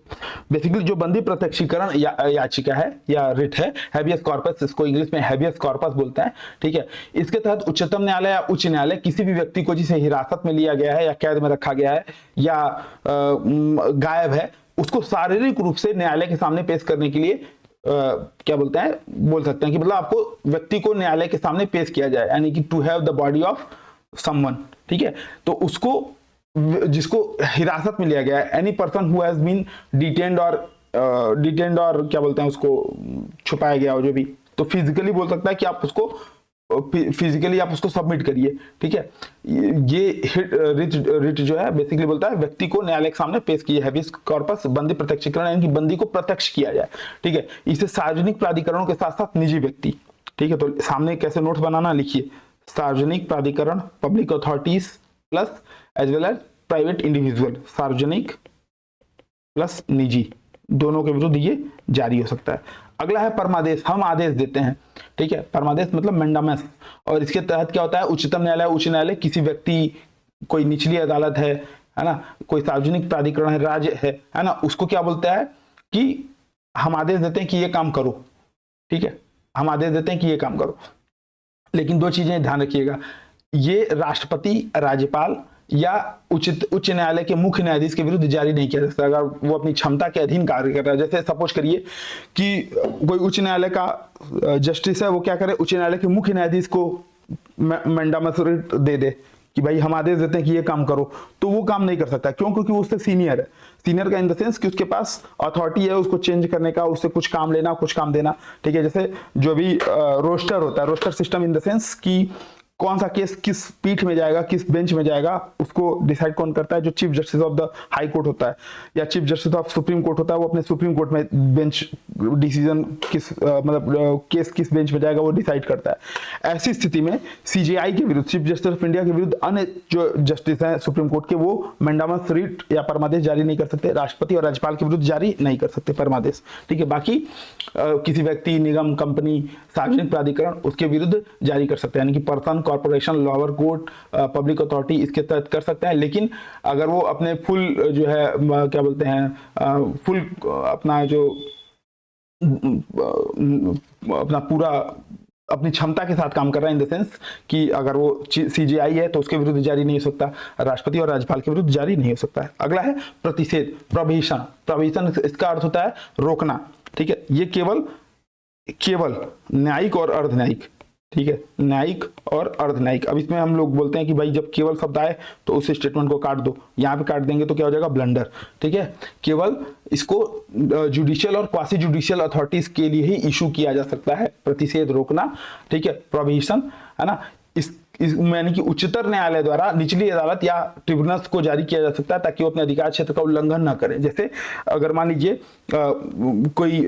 बेसिकली जो बंदी प्रत्यक्षीकरण याचिका है या रिट है, हैबियस कॉर्पस, इसको इंग्लिश में हैबियस कॉर्पस बोलते हैं। ठीक है, इसके तहत उच्चतम न्यायालय या उच्च न्यायालय किसी भी व्यक्ति को जिसे हिरासत में लिया गया है या कैद में रखा गया है या गायब है, उसको शारीरिक रूप से न्यायालय के सामने पेश करने के लिए क्या बोलते हैं, बोल सकते हैं कि मतलब आपको व्यक्ति को न्यायालय के सामने पेश किया जाए, यानी कि to have the body of someone. ठीक है, तो उसको जिसको हिरासत में लिया गया है, any person who has been detained और क्या बोलते हैं उसको छुपाया गया हो जो भी, तो फिजिकली बोल सकता है कि आप उसको फिजिकली आप उसको सबमिट करिए। ठीक है, ये रिट जो है बेसिकली बोलता है व्यक्ति को न्यायालय के सामने पेश किया, हैबियस कॉर्पस बंदी प्रत्यक्षीकरण, यानी कि बंदी को प्रत्यक्ष किया जाए। ठीक है, इसे सार्वजनिक प्राधिकरणों के साथ साथ निजी व्यक्ति, ठीक है, तो सामने कैसे नोट्स बनाना लिखिए, सार्वजनिक प्राधिकरण public authorities plus as well as private individual, सार्वजनिक प्लस निजी, दोनों के विरुद्ध ये जारी हो सकता है। अगला है परमादेश, हम आदेश देते हैं, ठीक है, परमादेश मतलब मैंडामस। और इसके तहत क्या होता है, उच्चतम न्यायालय, उच्च न्यायालय, किसी व्यक्ति, कोई निचली अदालत है ना, कोई सार्वजनिक प्राधिकरण है, राज्य है ना, उसको क्या बोलता है कि हम आदेश देते हैं कि ये काम करो, ठीक है, हम आदेश देते हैं कि ये काम करो। लेकिन दो चीजें ध्यान रखिएगा, ये राष्ट्रपति, राज्यपाल या उच्च न्यायालय के मुख्य न्यायाधीश के विरुद्ध जारी नहीं किया जा सकता अगर वो अपनी क्षमता के अधीन कार्य कर रहा है। जैसे सपोज करिए कि कोई उच्च न्यायालय का जस्टिस है, वो क्या करे, उच्च न्यायालय के मुख्य न्यायाधीश को मैंडामस रिट दे दे कि भाई हम आदेश देते हैं कि ये काम करो, तो वो काम नहीं कर सकता। क्यों? क्योंकि वो उससे सीनियर है। सीनियर का इन द सेंस कि उसके पास अथॉरिटी है उसको चेंज करने का, उससे कुछ काम लेना, कुछ काम देना, ठीक है। जैसे जो भी रोस्टर होता है, roster system in the sense कि कौन सा केस किस पीठ में जाएगा, किस बेंच में जाएगा, उसको डिसाइड कौन करता है, जो chief justice of the high court होता है या chief justice of supreme court होता है, वो अपने सुप्रीम कोर्ट में बेंच डिसीजन किस मतलब केस किस बेंच में जाएगा वो डिसाइड करता है। ऐसी स्थिति में सीजेआई के विरुद्ध, चीफ जस्टिस ऑफ इंडिया के विरुद्ध अन्य जो जस्टिस हैं सुप्रीम कोर्ट के, वो मैंडामस रिट या परमादेश जारी नहीं कर सकते। राष्ट्रपति और राज्यपाल के विरुद्ध जारी नहीं कर सकते परमादेश, ठीक है। बाकी किसी व्यक्ति, निगम, कंपनी, सार्वजनिक प्राधिकरण उसके विरुद्ध जारी कर सकते हैं, यानी कि person, corporation, lower court, public authority इसके तहत कर सकते हैं। लेकिन अगर वो अपने फुल जो है क्या बोलते हैं, फुल अपना जो अपना पूरा अपनी क्षमता के साथ काम कर रहा है, इन द सेंस कि अगर वो सीजेआई है तो उसके विरुद्ध जारी नहीं हो सकता, राष्ट्रपति और राज्यपाल के विरुद्ध जारी नहीं हो सकता है। अगला है प्रतिषेध, प्रोहिबिशन। प्रोहिबिशन इसका अर्थ होता है रोकना, ठीक है। ये केवल न्यायिक और अर्ध न्यायिक, ठीक है, न्यायिक और अर्ध न्यायिक। अब इसमें हम लोग बोलते हैं कि भाई जब केवल शब्द आए तो उस स्टेटमेंट को काट दो, यहाँ पे काट देंगे तो क्या हो जाएगा, ब्लंडर, ठीक है। केवल इसको जुडिशियल और क्वासी जुडिशियल अथॉरिटीज के लिए ही इशू किया जा सकता है, प्रतिषेध, रोकना, ठीक है, प्रोहिबिशन, है ना। इस यानी कि उच्चतर न्यायालय द्वारा निचली अदालत या ट्रिब्यूनल्स को जारी किया जा सकता है ताकि वो अपने अधिकार क्षेत्र का उल्लंघन ना करें। जैसे अगर मान लीजिए कोई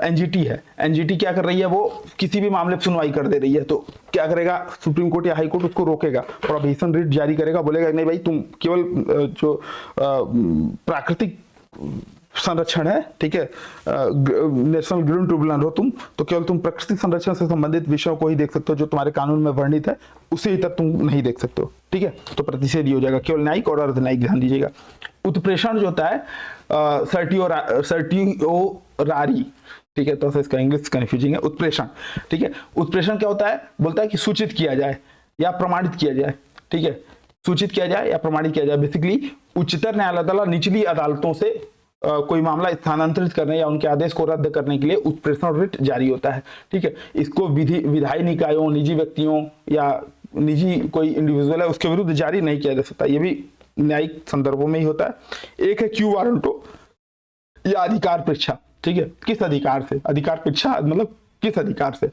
एनजीटी है, एनजीटी क्या कर रही है, वो किसी भी मामले पर सुनवाई कर दे रही है, तो क्या करेगा सुप्रीम कोर्ट या हाई कोर्ट, उसको रोकेगा, प्रोहिबिशन रिट जारी करेगा, बोलेगा नहीं भाई तुम केवल जो प्राकृतिक संरक्षण है, ठीक है, नेशनल ग्रीन ट्रिब्यूनल हो तुम, तो केवल तुम प्रकृति संरक्षण से संबंधित विषयों को ही देख सकते हो, जो तुम्हारे कानून में वर्णित है उसे ही तक तुम नहीं देख सकते हो, ठीक है। तो प्रतिषेध हो जाएगा, केवल न्यायिक और अर्ध न्यायिक, ध्यान दीजिएगा। उत्प्रेषण जो होता है सर्टियोरारी, ठीक है, तो इसका इंग्लिश कंफ्यूजिंग है, उत्प्रेषण, ठीक है। उत्प्रेषण क्या होता है, बोलता है कि सूचित किया जाए या प्रमाणित किया जाए, ठीक है, सूचित किया जाए या प्रमाणित किया जाए। बेसिकली उच्चतर न्यायालय द्वारा निचली अदालतों से कोई मामला स्थानांतरित करने या उनके आदेश को रद्द करने के लिए उत्प्रेषण रिट जारी होता है, ठीक है। इसको विधायी निकायों, निजी व्यक्तियों या निजी कोई इंडिविजुअल है उसके विरुद्ध जारी नहीं किया जा सकता, ये भी न्यायिक संदर्भों में ही होता है। एक है क्यू वारंटो या अधिकार परीक्षा, ठीक है, किस अधिकार से, अधिकार परीक्षा मतलब किस अधिकार से,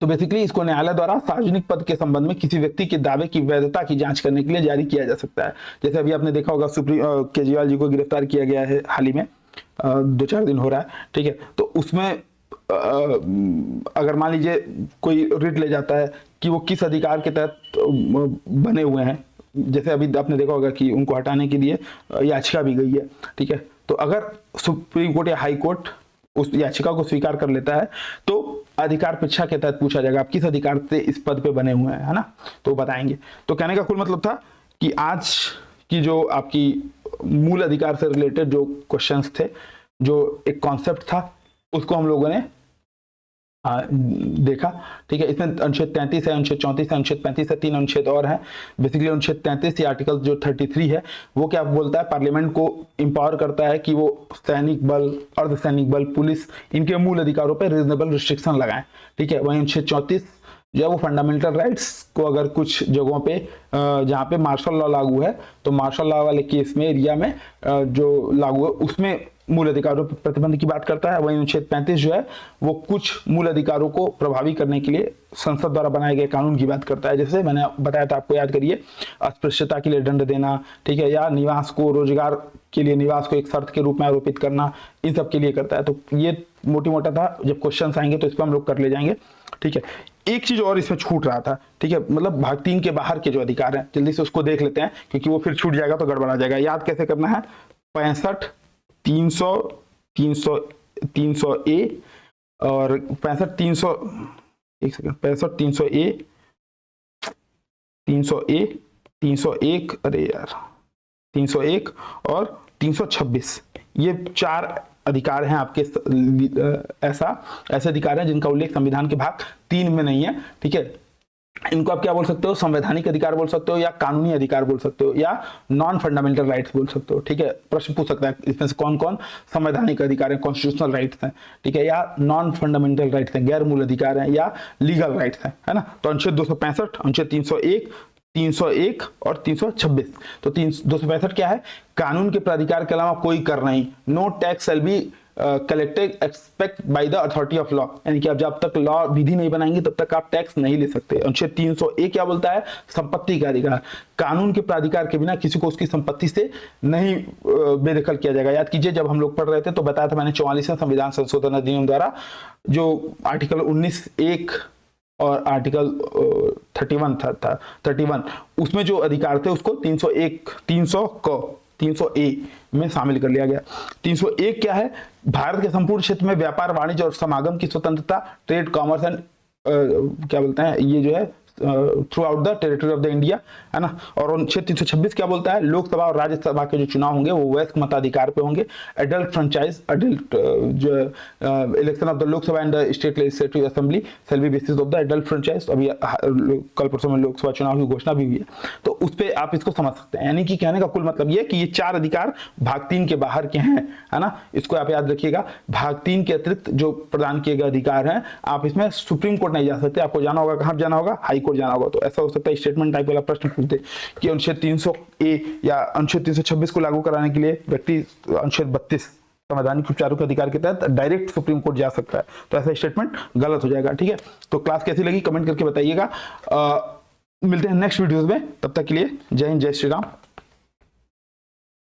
तो बेसिकली इसको न्यायालय द्वारा सार्वजनिक पद के संबंध में किसी व्यक्ति के दावे की वैधता की जांच करने के लिए जारी किया जा सकता है। जैसे अभी आपने देखा होगा केजरीवाल जी को गिरफ्तार किया गया है हाल ही में, 2-4 दिन हो रहा है, ठीक है। तो उसमें अगर मान लीजिए कोई रिट ले जाता है कि वो किस अधिकार के तहत बने हुए हैं, जैसे अभी आपने देखा होगा कि उनको हटाने के लिए याचिका भी गई है, ठीक है। तो अगर सुप्रीम कोर्ट या हाई कोर्ट उस याचिका को स्वीकार कर लेता है तो अधिकार परीक्षा के तहत पूछा जाएगा आप किस अधिकार से इस पद पे बने हुए हैं, है ना, तो बताएंगे। तो कहने का कुल मतलब था कि आज की जो आपकी मूल अधिकार से रिलेटेड जो क्वेश्चंस थे, जो एक कॉन्सेप्ट था, उसको हम लोगों ने देखा, ठीक है। इसमें अनुच्छेद 33 है, अनुच्छेद 34 है, अनुच्छेद 35 है, 3 अनुच्छेद और हैं। बेसिकली अनुच्छेद 33 या आर्टिकल जो 33 है वो क्या बोलता है, पार्लियामेंट को इंपावर करता है कि वो सैनिक बल, अर्धसैनिक बल, पुलिस, इनके मूल अधिकारों पर रीजनेबल रिस्ट्रिक्शन लगाएं, ठीक है। वहीं अनुच्छेद 34 जो है वो फंडामेंटल राइट्स को अगर कुछ जगहों पे जहाँ पे मार्शल लॉ लागू है तो मार्शल लॉ वाले केस में, एरिया में जो लागू है उसमें मूल अधिकारों पर प्रतिबंध की बात करता है। वहीं अनुच्छेद 35 जो है वो कुछ मूल अधिकारों को प्रभावी करने के लिए संसद द्वारा बनाए गए कानून की बात करता है। जैसे मैंने बताया था आपको, याद करिए, अस्पृश्यता के लिए दंड देना, ठीक है, या निवास को, रोजगार के लिए निवास को एक शर्त के रूप में आरोपित करना, इन सब के लिए करता है। तो ये मोटी मोटा था, जब क्वेश्चन आएंगे तो इस पर हम लोग कर ले जाएंगे, ठीक है। एक चीज और इसमें छूट रहा था, ठीक है, मतलब भाग 3 के बाहर के जो अधिकार हैं जल्दी से उसको देख लेते हैं क्योंकि वो फिर छूट जाएगा तो गड़बड़ा जाएगा। याद कैसे करना है, 65, 300, 300A, और 65 300, एक सेकंड, 65 301, अरे यार 301 और 326, ये 4 अधिकार हैं आपके, ऐसे अधिकार हैं जिनका उल्लेख संविधान के भाग 3 में नहीं है। ठीक है, इनको आप क्या बोल सकते हो, संवैधानिक अधिकार बोल सकते हो, या कानूनी अधिकार बोल सकते हो, या नॉन फंडामेंटल राइट्स बोल सकते हो। ठीक है, प्रश्न पूछ सकता है इसमें से कौन कौन संवैधानिक अधिकार हैं, कॉन्स्टिट्यूशनल राइट्स हैं, ठीक है, या नॉन फंडामेंटल राइट्स हैं, गैर मूल अधिकार हैं, या लीगल राइट्स हैं, है ना। तो अनुच्छेद 265, अनुच्छेद 301, 301 और 326। तो 265 क्या है, कानून के प्राधिकार के अलावा कोई कर नहीं, no tax shall be collected expect by the authority of law, यानी कि आप जब तक लॉ विधि नहीं बनाएंगे तब तक आप टैक्स नहीं ले सकते। अनुच्छेद 301 क्या बोलता है, संपत्ति का अधिकार, कानून के प्राधिकार के बिना किसी को उसकी संपत्ति से नहीं बेदखल किया जाएगा। याद कीजिए जब हम लोग पढ़ रहे थे तो बताया था मैंने 44वें संविधान संशोधन अधिनियम द्वारा जो आर्टिकल 19(1) और आर्टिकल 31 था 31, उसमें जो अधिकार थे उसको 300A में शामिल कर लिया गया। 301 क्या है, भारत के संपूर्ण क्षेत्र में व्यापार, वाणिज्य और समागम की स्वतंत्रता, ट्रेड, कॉमर्स एंड क्या बोलते हैं, ये जो है through out the territory of the India, है ना। और अनुच्छेद 326 क्या बोलता है, लोकसभा और राज्यसभा के जो चुनाव होंगे वो वयस्क मताधिकार पे होंगे। एडल्ट फ्रेंचाइज, एडल्ट जो election of the Lok Sabha and the state legislative assembly shall be basis of the adult franchise. अभी कल परसों में लोकसभा चुनाव की घोषणा भी हुई है, तो उस पर आप इसको समझ सकते हैं। यानी कि कहने का कुल मतलब ये कि ये 4 अधिकार भाग 3 के बाहर के हैं, है ना, इसको आप याद रखिएगा। भाग 3 के अतिरिक्त जो प्रदान किए गए अधिकार हैं, आप इसमें सुप्रीम कोर्ट नहीं जा सकते, आपको जाना होगा, कहाँ जाना होगा, हाई कोर्ट जाना होगा। तो ऐसा हो सकता है स्टेटमेंट टाइप वाला प्रश्न पूछते कि अनुच्छेद 300A या अनुच्छेद 326 को लागू कराने के लिए व्यक्ति अनुच्छेद 32 संवैधानिक उपचारों के अधिकार के तहत डायरेक्ट सुप्रीम कोर्ट जा सकता है, तो ऐसा स्टेटमेंट गलत हो जाएगा। ठीक है, तो क्लास कैसी लगी कमेंट करके बताइएगा। मिलते हैं नेक्स्ट वीडियोस में, तब तक के लिए जय हिंद, जय श्री राम।